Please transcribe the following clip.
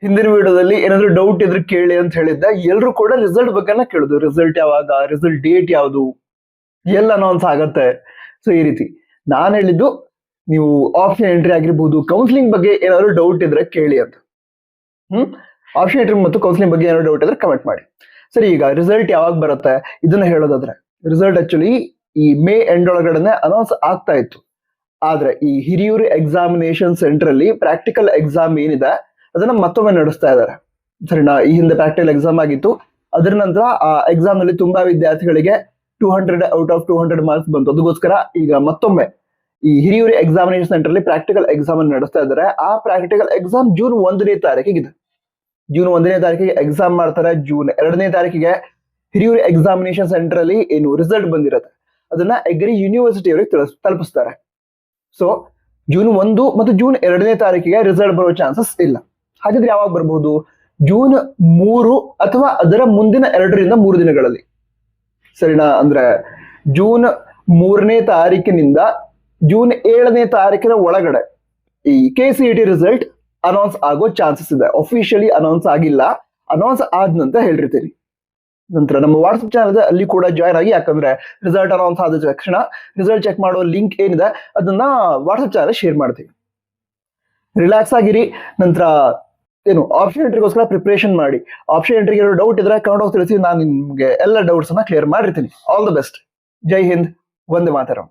ಹಿಂದಿನ ವಿಡಿಯೋದಲ್ಲಿ ಏನಾದ್ರು ಡೌಟ್ ಇದ್ರೆ ಕೇಳಿ ಅಂತ ಹೇಳಿದ್ದೆ. ಎಲ್ರು ಕೂಡ ರಿಸಲ್ಟ್ ಬಗ್ಗೆನ ಕೇಳುದು. ರಿಸಲ್ಟ್ ಯಾವಾಗ, ರಿಸಲ್ಟ್ ಡೇಟ್ ಯಾವುದು, ಎಲ್ಲ ಅನೌನ್ಸ್ ಆಗತ್ತೆ. ಸೊ ಈ ರೀತಿ ನಾನು ಹೇಳಿದ್ದು, ನೀವು ಆಪ್ಷನ್ ಎಂಟ್ರಿ ಆಗಿರ್ಬೋದು, ಕೌನ್ಸಿಲಿಂಗ್ ಬಗ್ಗೆ ಏನಾದ್ರು ಡೌಟ್ ಇದ್ರೆ ಕೇಳಿ ಅಂತ. ಆಪ್ಷನ್ ಎಂಟ್ರಿ ಮತ್ತು ಕೌನ್ಸಿಲಿಂಗ್ ಬಗ್ಗೆ ಏನಾದ್ರು ಡೌಟ್ ಇದ್ರೆ ಕಮೆಂಟ್ ಮಾಡಿ. ಸರಿ, ಈಗ ರಿಸಲ್ಟ್ ಯಾವಾಗ ಬರುತ್ತೆ ಇದನ್ನ ಹೇಳೋದಾದ್ರೆ, ರಿಸಲ್ಟ್ ಆಕ್ಚುಲಿ ಈ ಮೇ ಎಂಡ್ ಒಳಗಡೆ ಅನೌನ್ಸ್ ಆಗ್ತಾ ಇತ್ತು. ಆದ್ರೆ ಈ ಹಿರಿಯೂರು ಎಕ್ಸಾಮಿನೇಷನ್ ಸೆಂಟರ್ ಅಲ್ಲಿ ಪ್ರಾಕ್ಟಿಕಲ್ ಎಕ್ಸಾಮ್ ಏನಿದೆ ಅದನ್ನ ಮತ್ತೊಮ್ಮೆ ನಡೆಸ್ತಾ ಇದ್ದಾರೆ. ಸರಿನಾ? ಈ ಹಿಂದೆ ಪ್ರಾಕ್ಟಿಕಲ್ ಎಕ್ಸಾಮ್ ಆಗಿತ್ತು. ಅದರ ನಂತರ ಆ ಎಕ್ಸಾಮ್ ನಲ್ಲಿ ತುಂಬಾ ವಿದ್ಯಾರ್ಥಿಗಳಿಗೆ 200 ಔಟ್ ಆಫ್ 200 ಮಾರ್ಕ್ಸ್ ಬಂತು. ಅದಕ್ಕೋಸ್ಕರ ಈಗ ಮತ್ತೊಮ್ಮೆ ಈ ಹಿರಿಯೂರು ಎಕ್ಸಾಮಿನೇಷನ್ ಸೆಂಟರ್ ಅಲ್ಲಿ ಪ್ರಾಕ್ಟಿಕಲ್ ಎಕ್ಸಾಮ್ ಅನ್ನು ನಡೆಸ್ತಾ ಇದ್ದಾರೆ. ಆ ಪ್ರಾಕ್ಟಿಕಲ್ ಎಕ್ಸಾಮ್ ಜೂನ್ 1ನೇ ತಾರೀಕಿಗೆ. ಜೂನ್ 1ನೇ ತಾರೀಕಿಗೆ ಎಕ್ಸಾಮ್ ಮಾಡ್ತಾರೆ. ಜೂನ್ 2ನೇ ತಾರೀಕಿಗೆ ಹಿರಿಯೂರು ಎಕ್ಸಾಮಿನೇಷನ್ ಸೆಂಟರ್ ಅಲ್ಲಿ ಏನು ರಿಸಲ್ಟ್ ಬಂದಿರುತ್ತೆ ಅದನ್ನ ಅಗ್ರಿ ಯೂನಿವರ್ಸಿಟಿ ಅವರಿಗೆ ತಲುಪಿಸ್ತಾರೆ. ಸೊ ಜೂನ್ 1 ಮತ್ತು ಜೂನ್ 2ನೇ ತಾರೀಕಿಗೆ ರಿಸಲ್ಟ್ ಬರೋ ಚಾನ್ಸಸ್ ಇಲ್ಲ. ಹಾಗಾದ್ರೆ ಯಾವಾಗ ಬರ್ಬೋದು? ಜೂನ್ 3 ಅಥವಾ ಅದರ ಮುಂದಿನ 2ರಿಂದ 3 ದಿನಗಳಲ್ಲಿ. ಸರಿನಾ? ಅಂದ್ರೆ ಜೂನ್ 3ನೇ ತಾರೀಕಿನಿಂದ ಜೂನ್ 7ನೇ ತಾರೀಕಿನ ಒಳಗಡೆ ಈ KCET ರಿಸಲ್ಟ್ ಅನೌನ್ಸ್ ಆಗೋ ಚಾನ್ಸಸ್ ಇದೆ. ಅಫಿಷಿಯಲಿ ಅನೌನ್ಸ್ ಆಗಿಲ್ಲ, ಅನೌನ್ಸ್ ಆದ ನಂತರ ಹೇಳಿರ್ತೀನಿ. ನಂತರ ನಮ್ಮ ವಾಟ್ಸ್ಆಪ್ ಚಾನಲ್ ಇದೆ, ಅಲ್ಲಿ ಕೂಡ ಜಾಯ್ನ್ ಆಗಿ. ಯಾಕಂದ್ರೆ ರಿಸಲ್ಟ್ ಅನೌನ್ಸ್ ಆದ ತಕ್ಷಣ ರಿಸಲ್ಟ್ ಚೆಕ್ ಮಾಡೋ ಲಿಂಕ್ ಏನಿದೆ ಅದನ್ನ ವಾಟ್ಸ್ಆಪ್ ಚಾನಲ್ ಶೇರ್ ಮಾಡ್ತೀವಿ. ರಿಲ್ಯಾಕ್ಸ್ ಆಗಿರಿ. ನಂತರ ಏನು ಆಪ್ಷನ್ ಎಂಟ್ರಿಗೋಸ್ಕರ ಪ್ರಿಪರೇಷನ್ ಮಾಡಿ. ಆಪ್ಷನ್ ಎಂಟ್ರಿಗೆ ಏನಾದ್ರು ಡೌಟ್ ಇದ್ರೆ ಕಮೆಂಟ್ ಬಾಕ್ಸ್ ತಿಳಿಸಿ. ನಾನು ನಿಮ್ಗೆ ಎಲ್ಲ ಡೌಟ್ಸ್ ಅನ್ನ ಕ್ಲಿಯರ್ ಮಾಡಿರ್ತೀನಿ. All the best. ಜೈ ಹಿಂದ್, ವಂದೇ ಮಾತರಂ.